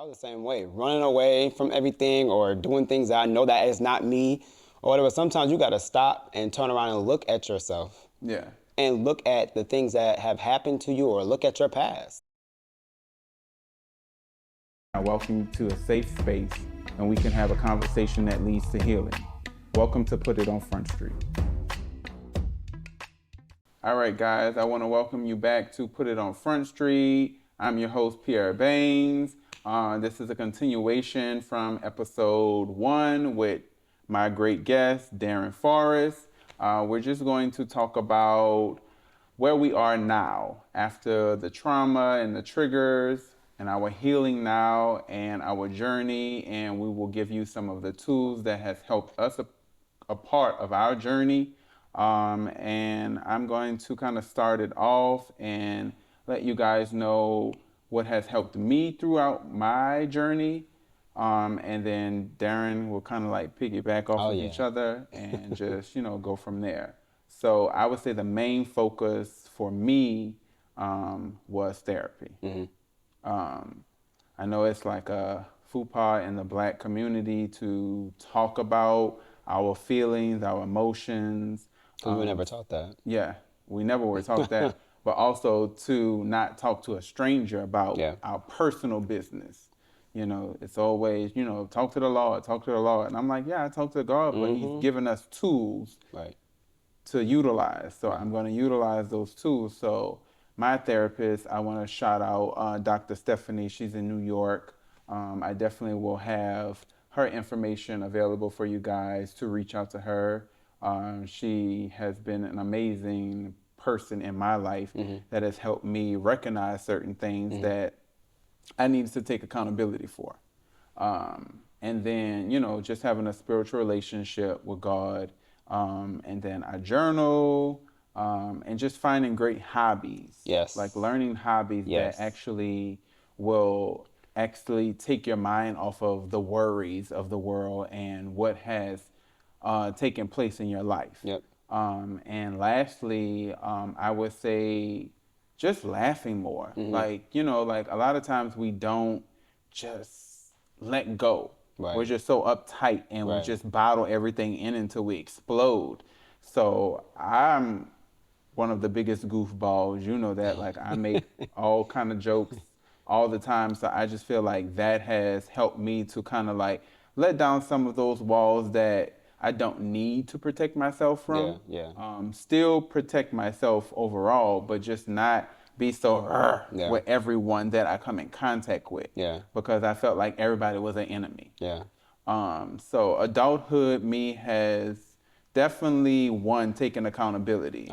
was the same way, running away from everything or doing things that I know that is not me or whatever. Sometimes you got to stop and turn around and look at yourself. Yeah. And look at the things that have happened to you or look at your past. I welcome you to a safe space and we can have a conversation that leads to healing. Welcome to Put It on Front Street. All right, guys, I want to welcome you back to Put It on Front Street. I'm your host, Pierre Bangs. This is a continuation from episode 1 with my great guest, Daryn Forrest. We're just going to talk about where we are now after the trauma and the triggers and our healing now and our journey. And we will give you some of the tools that has helped us a part of our journey. And I'm going to kind of start it off and let you guys know what has helped me throughout my journey. And then Daryn will kind of like piggyback off of each other and just, go from there. So I would say the main focus for me was therapy. I know it's like a FUPA in the Black community to talk about our feelings, our emotions. We were never taught that. Yeah, we never were taught that. But also to not talk to a stranger about our personal business. It's always, talk to the Lord, talk to the Lord. And I'm like, yeah, I talk to God, but He's given us tools to utilize. So I'm going to utilize those tools. So my therapist, I want to shout out Dr. Stephanie. She's in New York. I definitely will have her information available for you guys to reach out to her. She has been an amazing person in my life that has helped me recognize certain things that I needed to take accountability for. And then, just having a spiritual relationship with God. And then I journal and just finding great hobbies. Yes. Like learning hobbies that actually will take your mind off of the worries of the world and what has taken place in your life. And lastly, I would say just laughing more. Like a lot of times we don't just let go. We're just so uptight and we just bottle everything in until we explode. So I'm one of the biggest goofballs. You know that. Like I make all kind of jokes all the time. So I just feel like that has helped me to kind of like let down some of those walls that I don't need to protect myself from. Still protect myself overall, but just not be so with everyone that I come in contact with. Because I felt like everybody was an enemy. So adulthood me has definitely taken accountability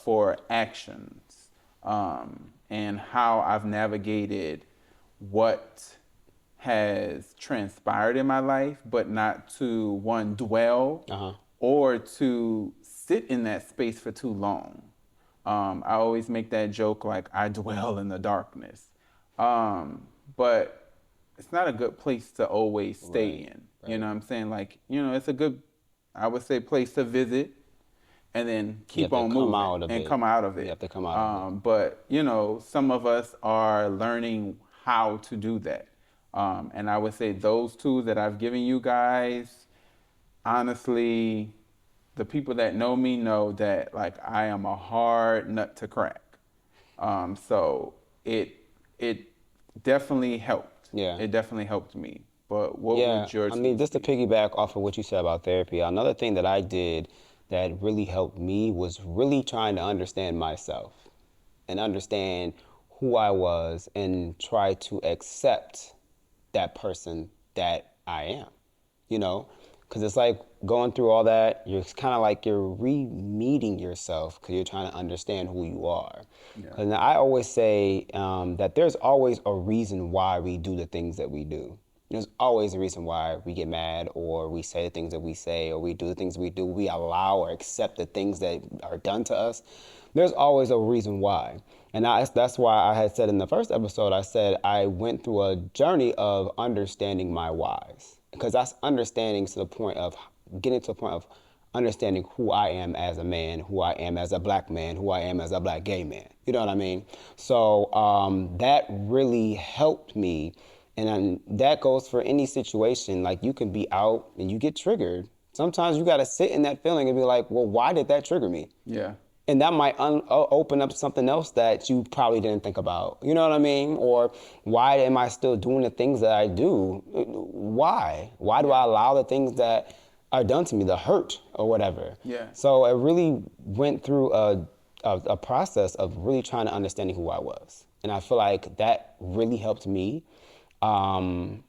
for actions and how I've navigated what has transpired in my life, but not to dwell or to sit in that space for too long. I always make that joke like I dwell in the darkness. But it's not a good place to always stay in. You know what I'm saying? Like, it's a good, I would say, place to visit and then keep on moving and come out of it. You have to come out of it. But, some of us are learning how to do that. And I would say those tools that I've given you guys, honestly, the people that know me know that like I am a hard nut to crack. So it definitely helped. It definitely helped me. But what would your just to piggyback off of what you said about therapy, another thing that I did that really helped me was really trying to understand myself and understand who I was and try to accept that person that I am, because it's like going through all that, you're kind of like you're re-meeting yourself because you're trying to understand who you are. Because I always say that there's always a reason why we do the things that we do. There's always a reason why we get mad or we say the things that we say or we do the things we do. We allow or accept the things that are done to us. There's always a reason why. And that's why I had said in the first episode, I said I went through a journey of understanding my whys. Because that's understanding to the point of getting to the point of understanding who I am as a man, who I am as a black man, who I am as a black gay man. You know what I mean? So that really helped me And that goes for any situation. Like, you can be out and you get triggered. Sometimes you got to sit in that feeling and be like, well, why did that trigger me? Yeah. And that might open up something else that you probably didn't think about. You know what I mean? Or why am I still doing the things that I do? Why? Why do I allow the things that are done to me, the hurt or whatever? Yeah. So it really went through a process of really trying to understand who I was. And I feel like that really helped me in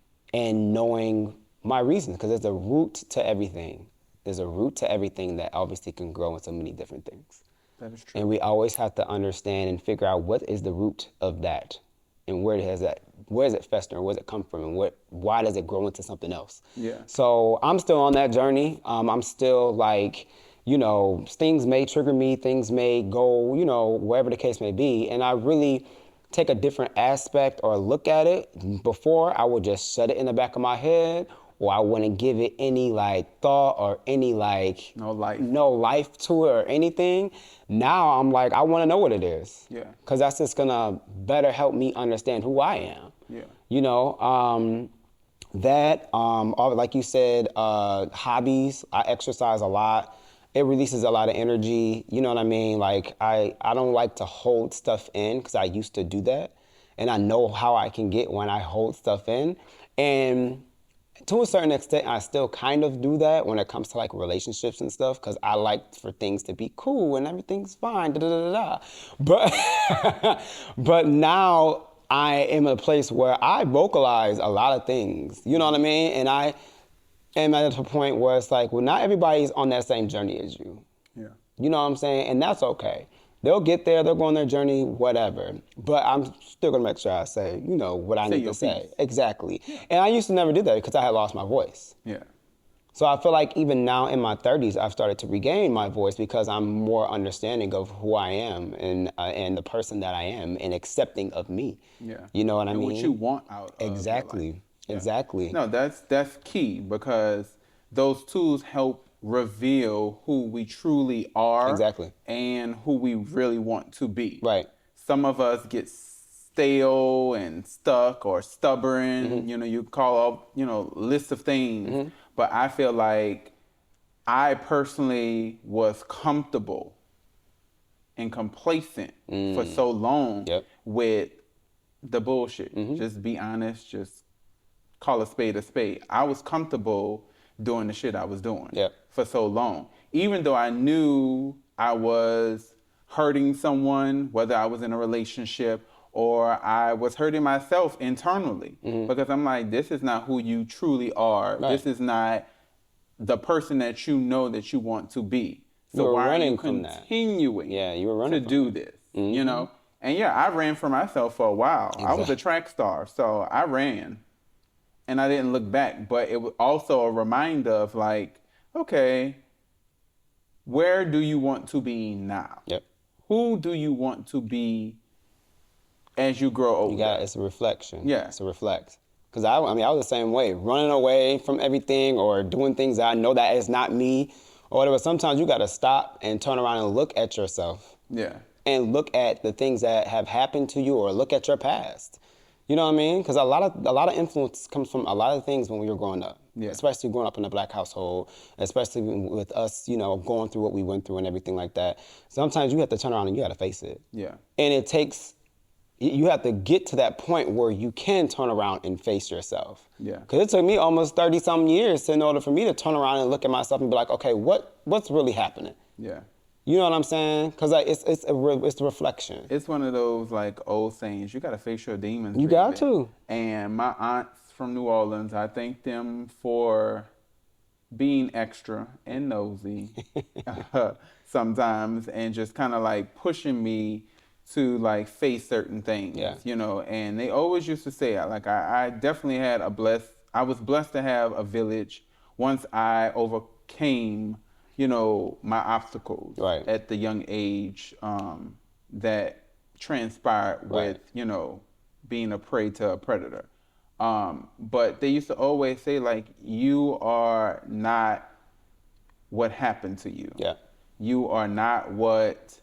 knowing my reasons, because there's a root to everything. There's a root to everything that obviously can grow into many different things. That is true. And we always have to understand and figure out what is the root of that, and where does it fester, where does it come from, and why does it grow into something else? Yeah. So I'm still on that journey. I'm still like, things may trigger me, things may go, wherever the case may be, and I really take a different aspect or look at it. Before, I would just shut it in the back of my head, or I wouldn't give it any thought or any no life to it or anything. Now I'm like, I want to know what it is. Yeah. Because that's just gonna better help me understand who I am. Yeah. Like you said, hobbies. I exercise a lot. It releases a lot of energy. You know what I mean? Like, I don't like to hold stuff in, because I used to do that. And I know how I can get when I hold stuff in. And to a certain extent, I still kind of do that when it comes to like relationships and stuff, because I like for things to be cool and everything's fine, da da da da. But now I am in a place where I vocalize a lot of things. You know what I mean? And I am at a point where it's like, well, not everybody's on that same journey as you. Yeah. You know what I'm saying? And that's okay. They'll get there, they'll go on their journey, whatever. But I'm still gonna make sure I say, what I need to say. Exactly. Yeah. And I used to never do that because I had lost my voice. Yeah. So I feel like even now in my 30s, I've started to regain my voice, because I'm more understanding of who I am and the person that I am, and accepting of me. Yeah. You know what I mean? What you want out of Exactly. your life. Yeah. Exactly. No, that's key, because those tools help reveal who we truly are. Exactly. And who we really want to be. Right. Some of us get stale and stuck or stubborn. Mm-hmm. You call up, lists of things. Mm-hmm. But I feel like I personally was comfortable and complacent for so long with the bullshit. Mm-hmm. Just be honest, just call a spade a spade. I was comfortable doing the shit I was doing for so long. Even though I knew I was hurting someone, whether I was in a relationship or I was hurting myself internally, because I'm like, this is not who you truly are. Right. This is not the person that you know that you want to be. So why are you continuing you were running to do this? And I ran for myself for a while. Exactly. I was a track star, so I ran and I didn't look back. But it was also a reminder of like, okay, where do you want to be now? Yep. Who do you want to be as you grow older? It's a reflection. Yeah. It's a reflect. Because I was the same way, running away from everything or doing things that I know that is not me or whatever. Sometimes you got to stop and turn around and look at yourself. Yeah. And look at the things that have happened to you, or look at your past. You know what I mean? Because a lot of influence comes from a lot of things when we were growing up. Yeah. Especially growing up in a black household, especially with us, going through what we went through and everything like that. Sometimes you have to turn around and you got to face it. Yeah. And you have to get to that point where you can turn around and face yourself. Yeah. Because it took me almost 30-something years in order for me to turn around and look at myself and be like, okay, what's really happening? Yeah. You know what I'm saying? Because it's a reflection. It's one of those like old sayings. You got to face your demons. You got to. And my aunts from New Orleans, I thank them for being extra and nosy sometimes, and just kind of like pushing me to like face certain things. Yeah. And they always used to say, like, I definitely had I was blessed to have a village once I overcame my obstacles at the young age that transpired with, being a prey to a predator. But they used to always say, like, you are not what happened to you. Yeah. You are not what,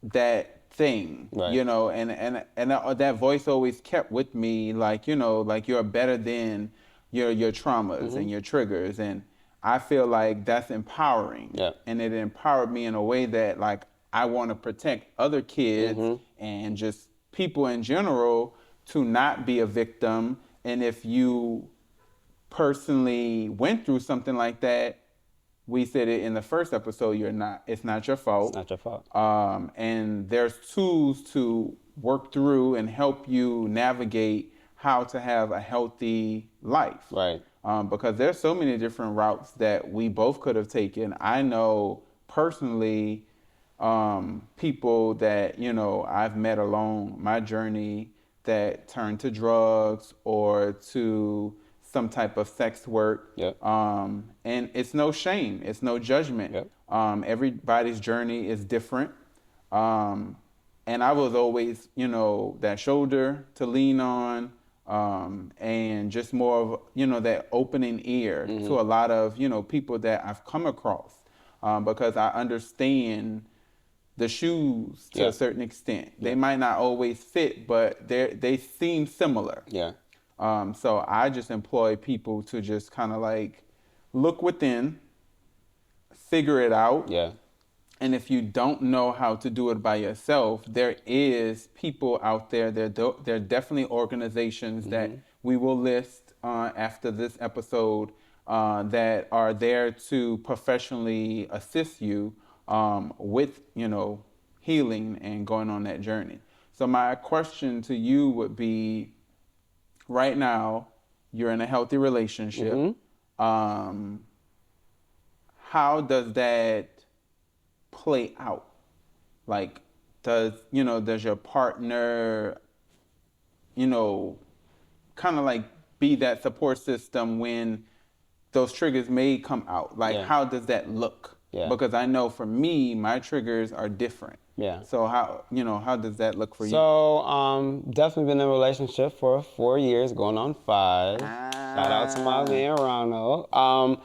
that thing, you know, and that voice always kept with me, like, you know, like you're better than your traumas and your triggers. And I feel like that's empowering. And it empowered me in a way that, like, I want to protect other kids and just people in general to not be a victim. And if you personally went through something like that, we said it in the first episode, it's not your fault. It's not your fault. And there's tools to work through and help you navigate how to have a healthy life. Right. Because there's so many different routes that we both could have taken. I know personally people that, you know, I've met along my journey that turned to drugs or to some type of sex work. And it's no shame. It's no judgment. Everybody's journey is different. And I was always, you know, that shoulder to lean on, and just more of, you know, that opening ear to a lot of, you know, people that I've come across, because I understand the shoes to a certain extent. They might not always fit, but they seem similar. So I just employ people to just kind of like look within, figure it out. And if you don't know how to do it by yourself, there is people out there. There are definitely organizations that we will list after this episode that are there to professionally assist you with, you know, healing and going on that journey. So my question to you would be, right now, you're in a healthy relationship. How does that play out? Like, does your partner, you know, kind of like be that support system when those triggers may come out? Like, how does that look? Because I know for me, my triggers are different. So how does that look for you? So definitely been in a relationship for 4 years, going on 5. Shout out to my man Ronald.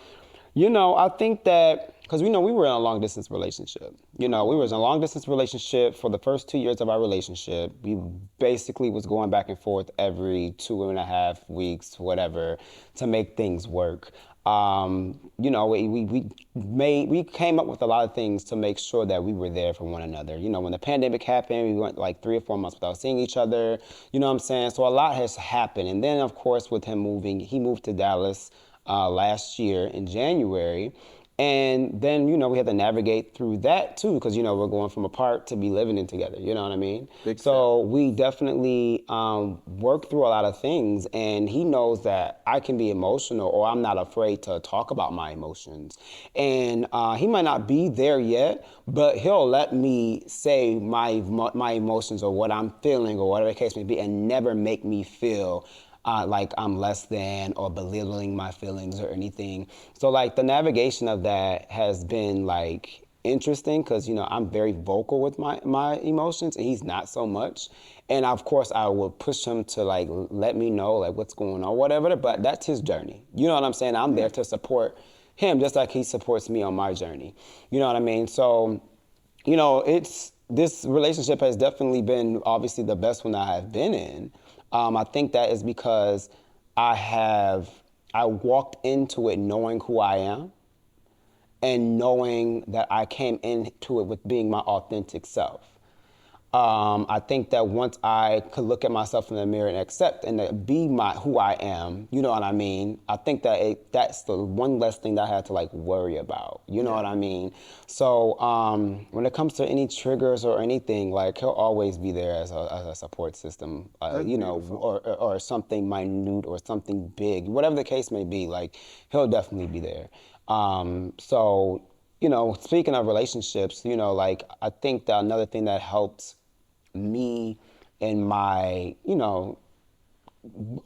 You know, I think that, because we were in a long distance relationship. You know, we was in a long distance relationship for the first 2 years of our relationship. We basically was going back and forth every 2.5 weeks, whatever, to make things work. You know, we came up with a lot of things to make sure that we were there for one another. You know, when the pandemic happened, we went like 3 or 4 months without seeing each other. You know what I'm saying? So a lot has happened. And then, of course, with him moving, he moved to Dallas last year in January. And then, you know, we had to navigate through that too, because, you know, we're going from apart to be living in together, you know what I mean? So we definitely work through a lot of things, and he knows that I can be emotional, or I'm not afraid to talk about my emotions. And he might not be there yet, but he'll let me say my emotions or what I'm feeling or whatever the case may be, and never make me feel like I'm less than or belittling my feelings or anything. So like the navigation of that has been like interesting, because, you know, I'm very vocal with my emotions and he's not so much. And of course I will push him to like let me know like what's going on, whatever, but that's his journey. You know what I'm saying? I'm there to support him just like he supports me on my journey. You know what I mean? So, you know, this relationship has definitely been obviously the best one I have been in. I think that is because I walked into it knowing who I am and knowing that I came into it with being my authentic self. I think that once I could look at myself in the mirror and accept and be who I am, you know what I mean? I think that that's the one less thing that I had to like worry about, you know what I mean? So when it comes to any triggers or anything, like he'll always be there as a support system, you know, or something minute or something big, whatever the case may be, like he'll definitely be there. So, you know, speaking of relationships, you know, like I think that another thing that helped me in my, you know,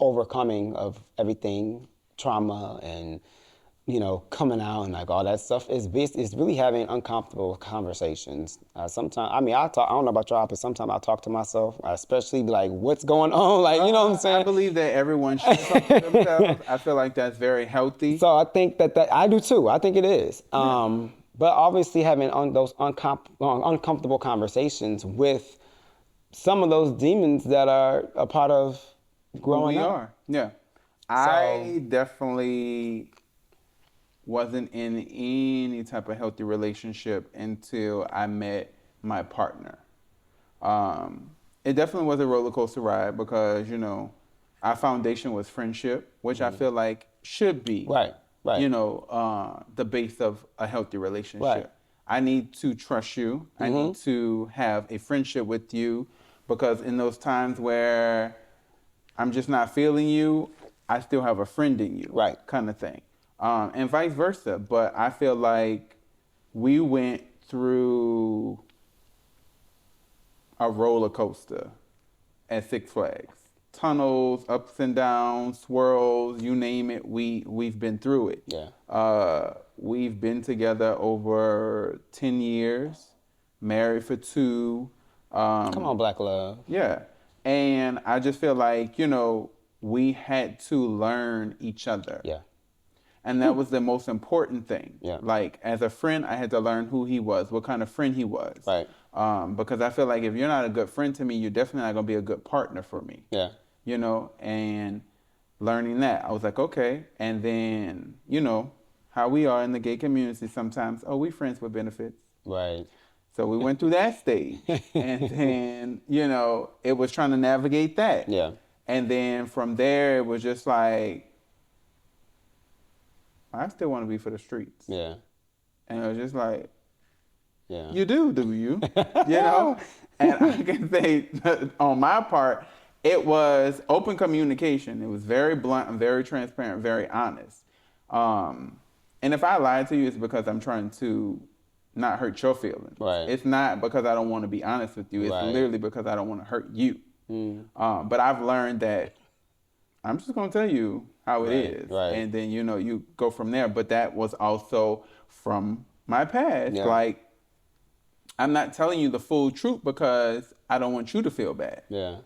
overcoming of everything, trauma and, you know, coming out and like all that stuff is really having uncomfortable conversations. Sometimes, I mean, I don't know about y'all, but sometimes I talk to myself, especially like, what's going on? Like, you know what I'm saying? I believe that everyone should talk to themselves. I feel like that's very healthy. So I think that I do too. I think it is. But obviously having those uncomfortable conversations with some of those demons that are a part of growing up. Who we are. Yeah. I definitely wasn't in any type of healthy relationship until I met my partner. It definitely was a roller coaster ride because, you know, our foundation was friendship, which I feel like should be, Right. you know, the base of a healthy relationship. Right. I need to trust you. I need to have a friendship with you because in those times where I'm just not feeling you, I still have a friend in you, Right. kind of thing. And vice versa. But I feel like we went through a roller coaster at Six Flags. Tunnels, ups and downs, swirls, you name it, we've been through it. Yeah. We've been together over 10 years, married for 2. Come on, Black Love. Yeah. And I just feel like, you know, we had to learn each other. Yeah. And that was the most important thing. Yeah. Like, as a friend, I had to learn who he was, what kind of friend he was. Right. Because I feel like if you're not a good friend to me, you're definitely not going to be a good partner for me. Yeah. You know, and learning that, I was like, okay. And then, you know, how we are in the gay community sometimes, oh, we friends with benefits. Right. So we went through that stage. And then, you know, it was trying to navigate that. Yeah. And then from there, it was just like, I still want to be for the streets. Yeah. And it was just like, yeah. You do you? You know? And I can say, on my part, it was open communication. It was very blunt and very transparent, very honest. And if I lied to you, it's because I'm trying to not hurt your feelings. Right. It's not because I don't want to be honest with you. It's literally because I don't want to hurt you. But I've learned that I'm just going to tell you how it is. Right. And then, you know, you go from there. But that was also from my past. Yeah. Like, I'm not telling you the full truth because I don't want you to feel bad. Yeah.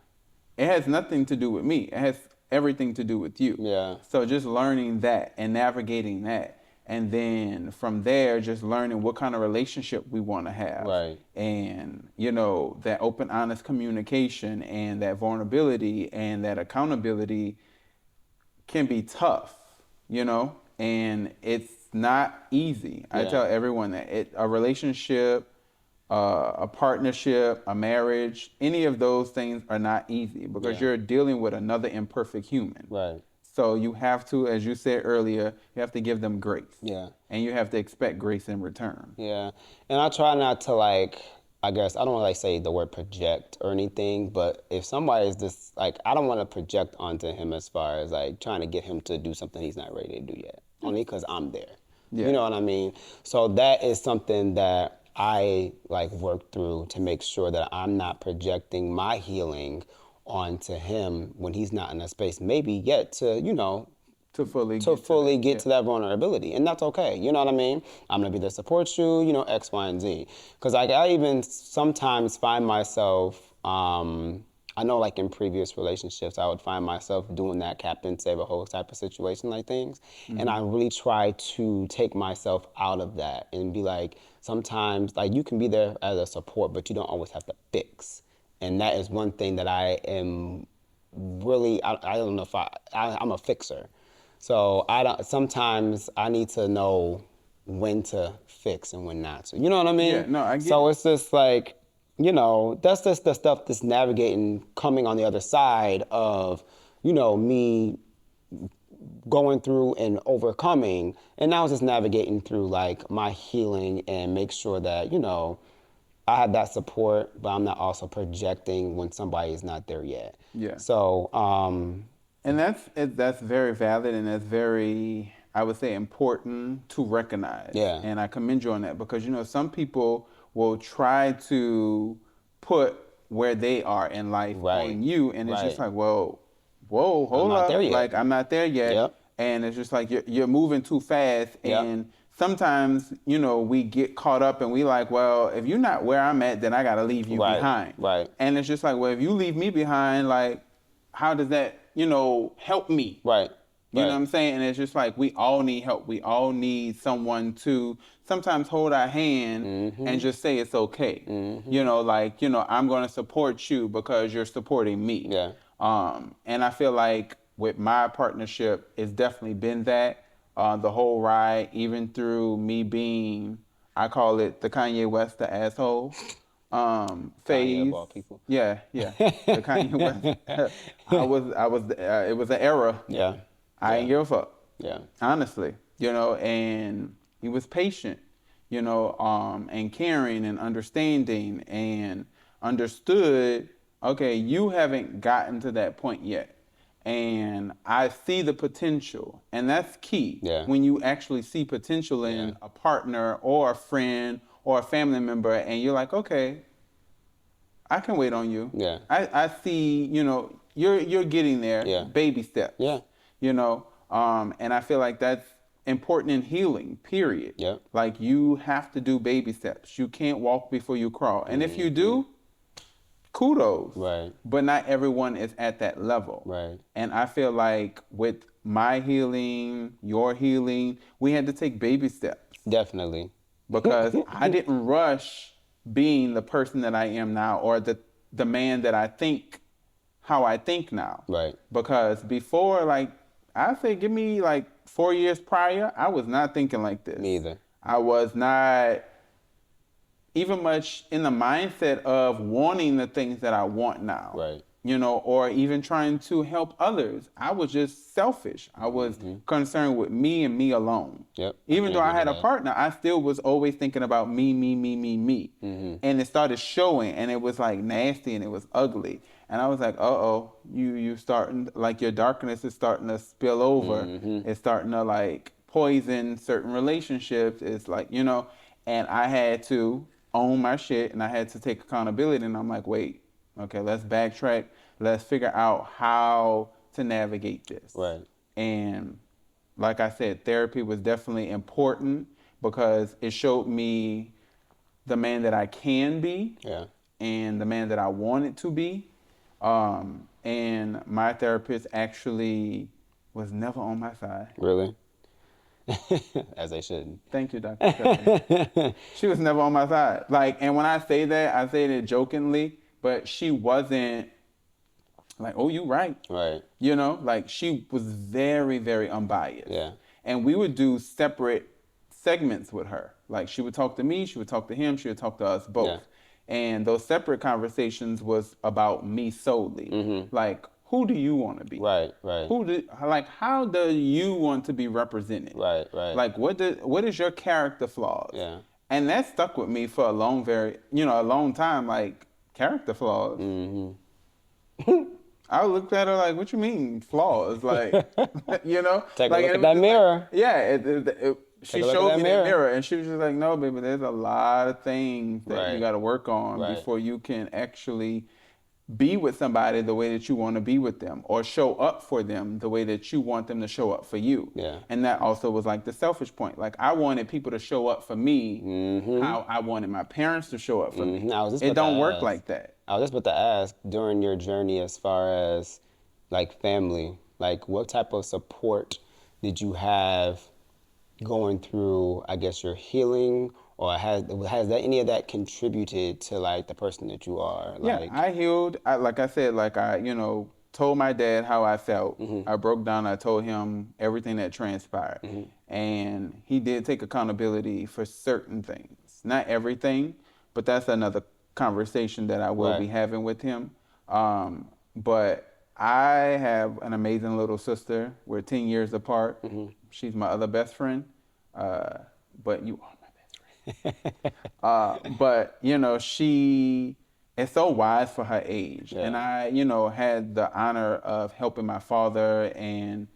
It has nothing to do with me. It has everything to do with you. Yeah. So just learning that and navigating that. And then from there, just learning what kind of relationship we want to have. Right. And, you know, that open, honest communication and that vulnerability and that accountability can be tough, you know, and it's not easy. Yeah. I tell everyone that a relationship, a partnership, a marriage, any of those things are not easy because you're dealing with another imperfect human. Right. So you have to, as you said earlier, you have to give them grace. Yeah. And you have to expect grace in return. Yeah. And I try not to, like, I guess, I don't want to say the word project or anything, but if somebody is just, like, I don't want to project onto him as far as, like, trying to get him to do something he's not ready to do yet. Only because I'm there. Yeah. You know what I mean? So that is something that I, like, work through to make sure that I'm not projecting my healing onto him when he's not in a space maybe yet to, you know, to fully get to that vulnerability. And that's okay. You know what I mean? I'm going to be there to support you, you know, X, Y, and Z. Because I even sometimes find myself, I know like in previous relationships, I would find myself doing that captain save a whole type of situation like things. Mm-hmm. And I really try to take myself out of that and be like, sometimes, like, you can be there as a support, but you don't always have to fix. And that is one thing that I am really, I don't know if I'm a fixer. So sometimes I need to know when to fix and when not to. You know what I mean? Yeah, no, I get So it's just like, you know, that's just the stuff that's navigating, coming on the other side of, you know, me going through and overcoming. And now it's just navigating through like my healing and make sure that, you know, I have that support, but I'm not also projecting when somebody is not there yet. Yeah. So, and that's very valid and that's very, I would say, important to recognize. Yeah. And I commend you on that because, you know, some people will try to put where they are in life on you, and it's just like, well, whoa, hold up, like I'm not there yet. Yep. And it's just like you're moving too fast, and sometimes, you know, we get caught up and we like, well, if you're not where I'm at, then I got to leave you behind. Right. And it's just like, well, if you leave me behind, like, how does that, you know, help me? Right. You know what I'm saying? And it's just like we all need help. We all need someone to sometimes hold our hand and just say it's okay. You know, like, you know, I'm going to support you because you're supporting me. Yeah. And I feel like with my partnership, it's definitely been that the whole ride, even through me being, I call it the Kanye West, the asshole phase. Kanye of all people. Yeah, yeah. The Kanye West. It was an era. Yeah. I ain't give a fuck. Yeah. Honestly, you know, and he was patient, you know, and caring and understanding and understood, okay, you haven't gotten to that point yet. And I see the potential, and that's key. Yeah. When you actually see potential in a partner or a friend or a family member, and you're like, okay, I can wait on you. Yeah. I see, you know, you're getting there. Yeah. Baby steps. Yeah. You know, and I feel like that's important in healing, period. Yep. Like you have to do baby steps. You can't walk before you crawl. And if you do, kudos. Right. But not everyone is at that level. Right. And I feel like with my healing, your healing, we had to take baby steps. Definitely. Because I didn't rush being the person that I am now or the man that I think how I think now. Right. Because before, like, I say give me like 4 years prior, I was not thinking like this. Me either. I was not even much in the mindset of wanting the things that I want now. Right. You know, or even trying to help others. I was just selfish. I was concerned with me and me alone. Yep. Even though I had a partner, I still was always thinking about me. And it started showing, and it was like nasty and it was ugly. And I was like, you starting, like your darkness is starting to spill over. It's starting to like poison certain relationships. It's like, you know, and I had to own my shit and I had to take accountability. And I'm like, wait, okay, let's backtrack. Let's figure out how to navigate this. Right. And like I said, therapy was definitely important because it showed me the man that I can be and the man that I wanted to be. And my therapist actually was never on my side. Really? As they shouldn't. Thank you, Dr. Stephanie. She was never on my side. Like, and when I say that, I say it jokingly, but she wasn't like, oh, you right. Right. You know, like she was very, very unbiased. Yeah. And we would do separate segments with her. Like she would talk to me, she would talk to him, she would talk to us both. Yeah. And those separate conversations was about me solely. Like, who do you want to be? Right, right. How do you want to be represented? Right, right. Like, what is your character flaws? Yeah. And that stuck with me for a long time. Like, character flaws. I looked at her like, what you mean flaws? Like, you know? Take like, a look at that mirror. She showed me that mirror, and she was just like, no, baby, there's a lot of things that you got to work on before you can actually be with somebody the way that you want to be with them or show up for them the way that you want them to show up for you. Yeah. And that also was like the selfish point. Like I wanted people to show up for me how I wanted my parents to show up for me. It don't work like that. I was just about to ask, during your journey as far as like family, like what type of support did you have going through, I guess, your healing, or has that any of that contributed to like the person that you are? Like, yeah, I healed. Like I said, like I, told my dad how I felt. I broke down. I told him everything that transpired, and he did take accountability for certain things. Not everything, but that's another conversation that I will be having with him. But I have an amazing little sister. We're 10 years apart. She's my other best friend, but you are my best friend. But, she is so wise for her age. Yeah. And I, had the honor of helping my father and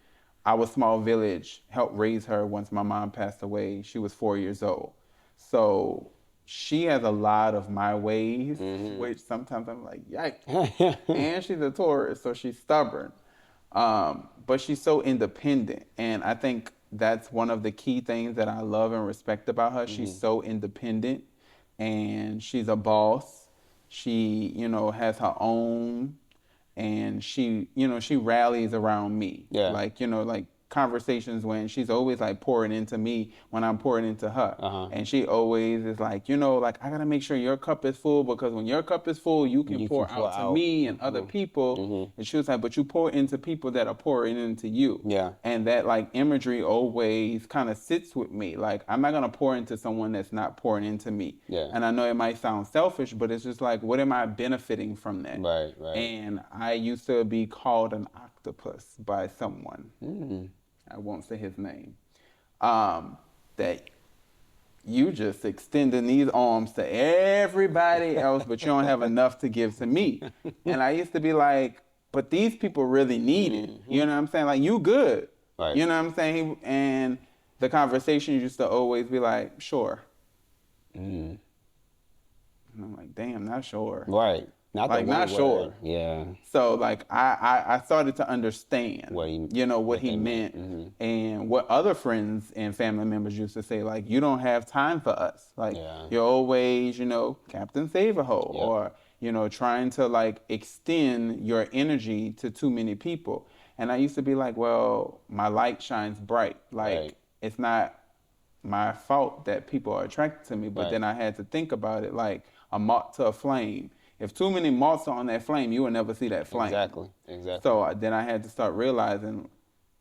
our small village help raise her once my mom passed away. She was 4 years old. So she has a lot of my ways, which sometimes I'm like, yikes. And she's a Taurus, so she's stubborn. But she's so independent. And I think that's one of the key things that I love and respect about her. She's so independent and she's a boss. She, has her own, and she, she rallies around me. Yeah. Like, conversations when she's always like pouring into me when I'm pouring into her. And she always is like, like I gotta make sure your cup is full, because when your cup is full, you can pour out to me and other people. And she was like, but you pour into people that are pouring into you. Yeah. And that like imagery always kind of sits with me. Like, I'm not gonna pour into someone that's not pouring into me. Yeah. And I know it might sound selfish, but it's just like, what am I benefiting from that? Right, right. And I used to be called an octopus by someone. I won't say his name. That you just extending these arms to everybody else, but you don't have enough to give to me. And I used to be like, but these people really need it. You know what I'm saying? Like, you good. Right. You know what I'm saying? And the conversation used to always be like, sure. And I'm like, damn, not sure. Right. Not sure. Yeah. So like I started to understand what he meant, and what other friends and family members used to say, like, you don't have time for us. Like, you're always, Captain Save-A-Ho, or trying to like extend your energy to too many people. And I used to be like, well, my light shines bright. Like, it's not my fault that people are attracted to me. But then I had to think about it like a moth to a flame. If too many moths are on that flame, you will never see that flame. Exactly. So then I had to start realizing,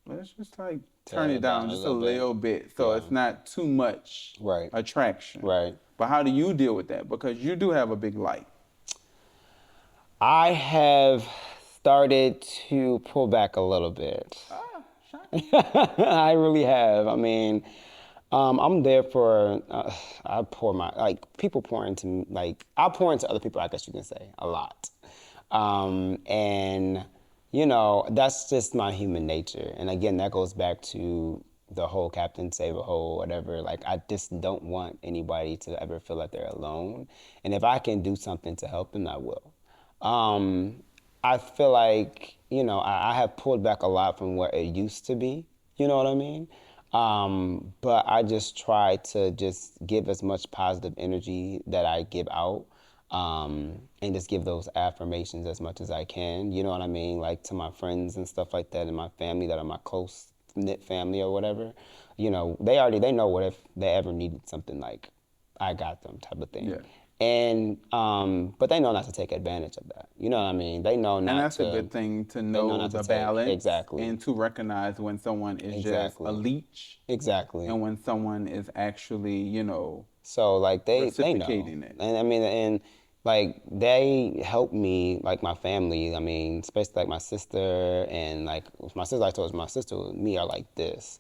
let's just like turn it down just a little bit, so it's not too much attraction. Right. But how do you deal with that? Because you do have a big light. I have started to pull back a little bit. I really have. I mean, I'm there for, I pour people pour into me, I pour into other people, I guess you can say, a lot. And, that's just my human nature. And again, that goes back to the whole Captain Save-A-Ho, whatever. Like, I just don't want anybody to ever feel like they're alone. And if I can do something to help them, I will. I feel like, I have pulled back a lot from where it used to be. You know what I mean? But I just try to just give as much positive energy that I give out, and just give those affirmations as much as I can. You know what I mean? Like, to my friends and stuff like that, and my family that are my close knit family or whatever. They know what if they ever needed something, like, I got them type of thing. Yeah. And but they know not to take advantage of that. You know what I mean? They know not to. And that's a good thing to know the balance. Exactly. And to recognize when someone is just a leech. Exactly. And when someone is actually, so like they know. Reciprocating it. And I mean, and like they help me, like my family. I mean, especially like my sister, and like my sister. I told you, my sister and me are like this,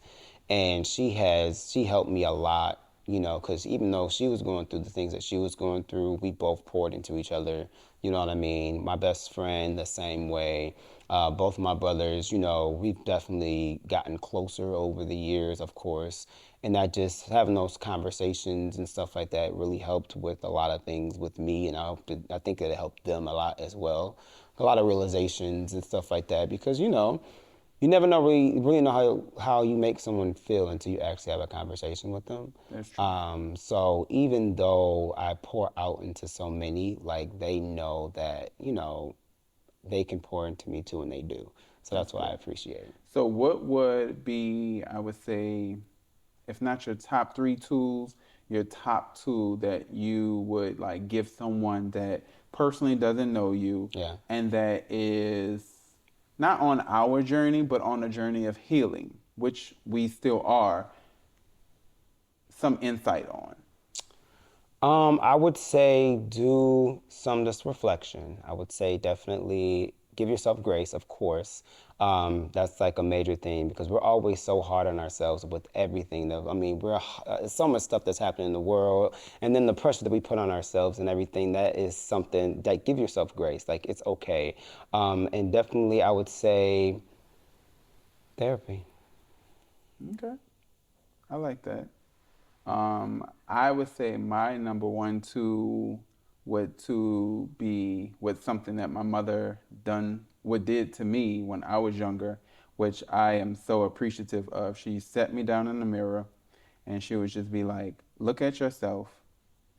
and she helped me a lot. Because even though she was going through the things that she was going through, we both poured into each other. You know what I mean? My best friend, the same way. Both of my brothers, we've definitely gotten closer over the years, of course. And that just having those conversations and stuff like that really helped with a lot of things with me. And I think that it helped them a lot as well. A lot of realizations and stuff like that. Because, you never know really know how you make someone feel until you actually have a conversation with them. That's true. So even though I pour out into so many, like, they know that, they can pour into me too, and they do. So that's why I appreciate it. So what would be, I would say, if not your top 3 tools, your top 2 that you would like give someone that personally doesn't know you, and that is not on our journey, but on a journey of healing, which we still are, some insight on? I would say do some just reflection. I would say definitely give yourself grace, of course. That's like a major thing, because we're always so hard on ourselves with everything. I mean, so much stuff that's happening in the world, and then the pressure that we put on ourselves and everything. That is something that, give yourself grace. Like, it's okay. And definitely, I would say therapy. Okay, I like that. I would say my number 1 tool would to be with something that my mother did to me when I was younger, which I am so appreciative of. She sat me down in the mirror, and she would just be like, look at yourself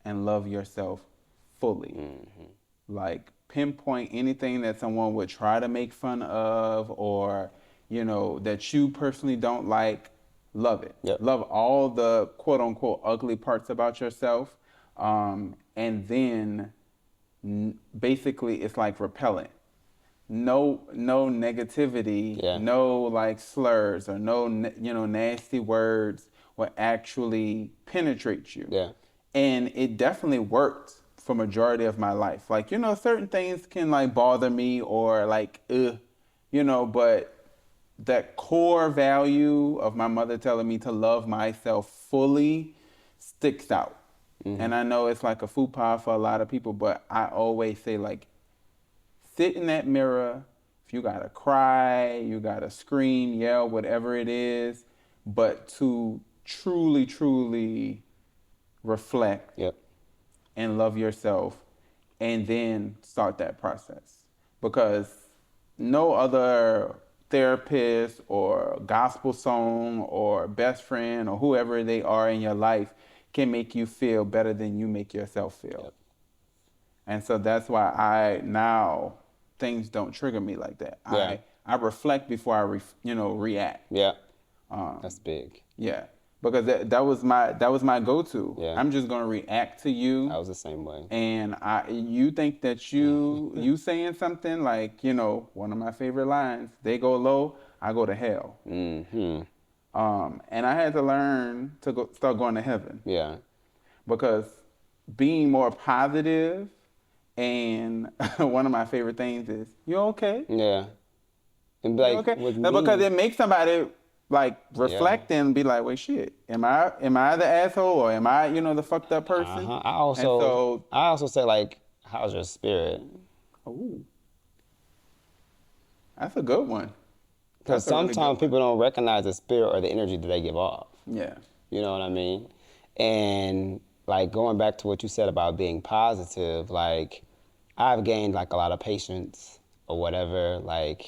and love yourself fully. Like, pinpoint anything that someone would try to make fun of, or that you personally don't like, love it. Yep. Love all the quote unquote ugly parts about yourself. And then basically it's like repellent. No negativity, Yeah. no like slurs or no nasty words will actually penetrate you. Yeah. And it definitely worked for majority of my life. Like, certain things can like bother me or like but that core value of my mother telling me to love myself fully sticks out. And I know it's like a fupa for a lot of people, but I always say, like, sit in that mirror. If you gotta cry, you gotta scream, yell, whatever it is, but to truly, truly reflect Yep. and love yourself, and then start that process. Because no other therapist or gospel song or best friend or whoever they are in your life can make you feel better than you make yourself feel. Yep. And so that's why now things don't trigger me like that. Yeah. I reflect before I react. Yeah. That's big. Yeah, because that was my go-to. Yeah. I'm just gonna react to you. I was the same way. And you think that you saying something like, one of my favorite lines, they go low, I go to hell. Mm-hmm. And I had to learn to start going to heaven. Yeah. Because being more positive, and one of my favorite things is, you okay? Yeah. And like, okay? with me, Because it makes somebody like reflect and be like, wait, shit, am I the asshole, or am I, the fucked up person? Uh-huh. I also say, like, how's your spirit? Ooh, that's a good one. Because sometimes people don't recognize the spirit or the energy that they give off. Yeah. You know what I mean? And like going back to what you said about being positive, like I've gained like a lot of patience or whatever. Like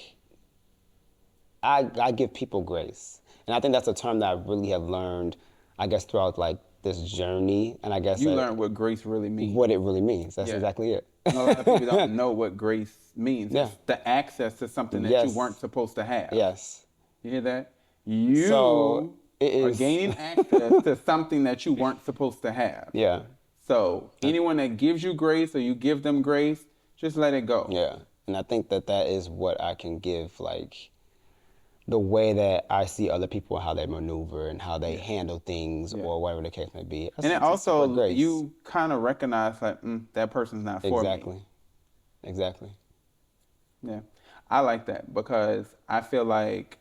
I give people grace. And I think that's a term that I really have learned, I guess, throughout like this journey. And I guess you learn what grace really means. What it really means. That's exactly it. And a lot of people don't know what grace means. Yeah. It's the access to something that you weren't supposed to have. Yes. You hear that? You are gaining access to something that you weren't supposed to have. Yeah. So anyone that gives you grace or you give them grace, just let it go. Yeah. And I think that is what I can give, like, the way that I see other people, how they maneuver and how they handle things or whatever the case may be. And it also, you kind of recognize, like, that person's not for me. Exactly. Yeah. I like that because I feel like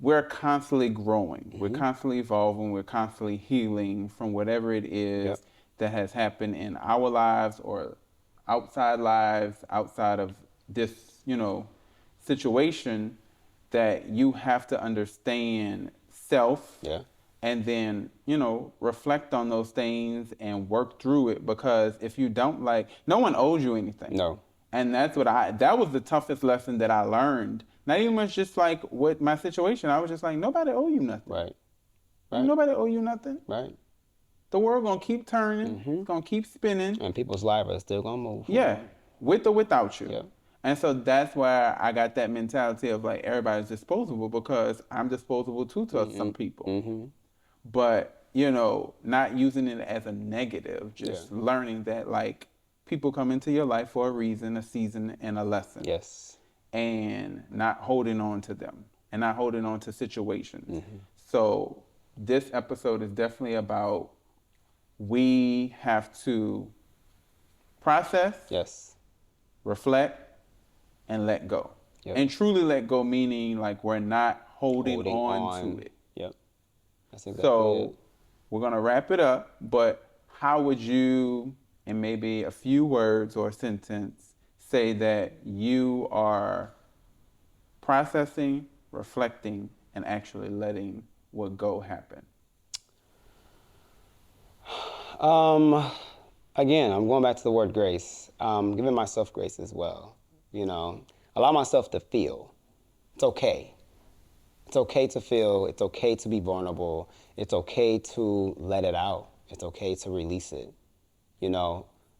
we're constantly growing. Mm-hmm. We're constantly evolving. We're constantly healing from whatever it is that has happened in our lives or outside lives, outside of this, situation, that you have to understand self. Yeah. And then, reflect on those things and work through it, because if you don't, like, no one owes you anything. No. And that was the toughest lesson that I learned. Not even much just like with my situation. I was just like, nobody owe you nothing. Right. Nobody owe you nothing. Right. The world gonna keep turning. Mm-hmm. It's gonna keep spinning. And people's lives are still gonna move. Yeah. With or without you. Yeah. And so that's why I got that mentality of like everybody's disposable, because I'm disposable too to some people. Mm-hmm. But, not using it as a negative, just learning that like people come into your life for a reason, a season, and a lesson. Yes. And not holding on to them and not holding on to situations. Mm-hmm. So this episode is definitely about, we have to process, reflect, and let go. Yep. And truly let go, meaning like we're not holding on to it. Yep. That's exactly so we're going to wrap it up, but how would you, in maybe a few words or a sentence, say that you are processing, reflecting, and actually letting what go happen? Again, I'm going back to the word grace. Giving myself grace as well. Allow myself to feel. It's okay. It's okay to feel. It's okay to be vulnerable. It's okay to let it out. It's okay to release it.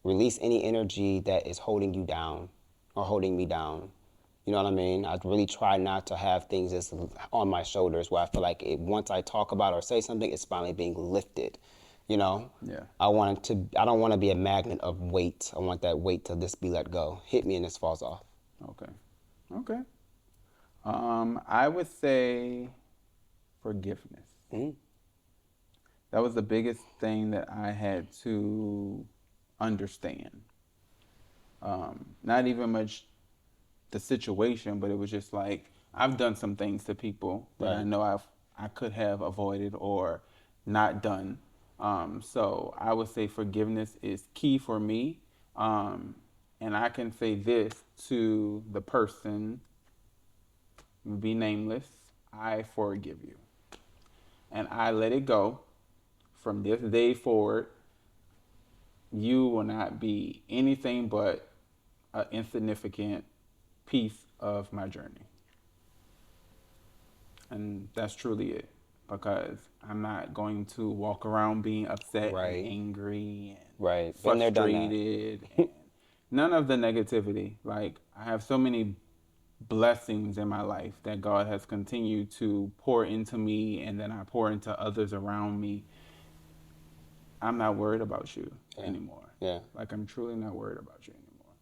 Release any energy that is holding you down or holding me down. You know what I mean? I really try not to have things that's on my shoulders where I feel like once I talk about or say something, it's finally being lifted. You know? Yeah. I don't want to be a magnet of weight. I want that weight to just be let go. Hit me and this falls off. Okay. Okay. I would say forgiveness. Mm-hmm. That was the biggest thing that I had to understand. Not even much the situation, but it was just like I've done some things to people that I know I could have avoided or not done. So I would say forgiveness is key for me. And I can say this to the person, be nameless, I forgive you. And I let it go. From this day forward, you will not be anything but an insignificant piece of my journey. And that's truly it, because I'm not going to walk around being upset and angry and frustrated and none of the negativity. Like, I have so many blessings in my life that God has continued to pour into me, and then I pour into others around me. I'm not worried about you anymore. Yeah. Like, I'm truly not worried about you anymore.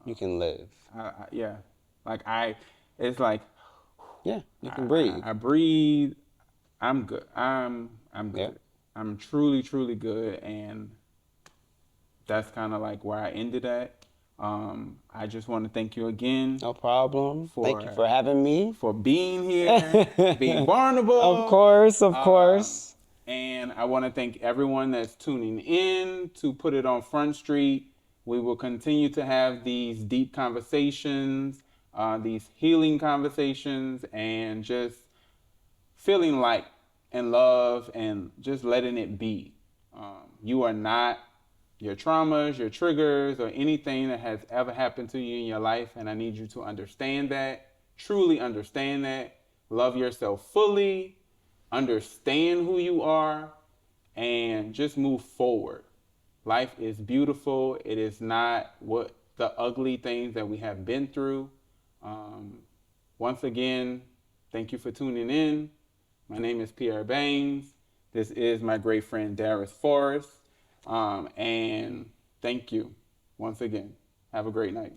You can live. Yeah. Like, it's like, yeah, you can breathe. I breathe. I'm good. I'm good. Yeah. I'm truly, truly good. And that's kind of like where I ended at. I just want to thank you again. No problem. Thank you for having me. For being here, being vulnerable. Of course, of course. And I want to thank everyone that's tuning in to Put It on Front Street. We will continue to have these deep conversations, these healing conversations, and just feeling light and love and just letting it be. You are not your traumas, your triggers, or anything that has ever happened to you in your life. And I need you to understand that, truly understand that, love yourself fully, understand who you are, and just move forward. Life is beautiful. It is not what the ugly things that we have been through. Once again, thank you for tuning in. My name is Pierre Bangs. This is my great friend Daryn Forrest. And thank you once again. Have a great night.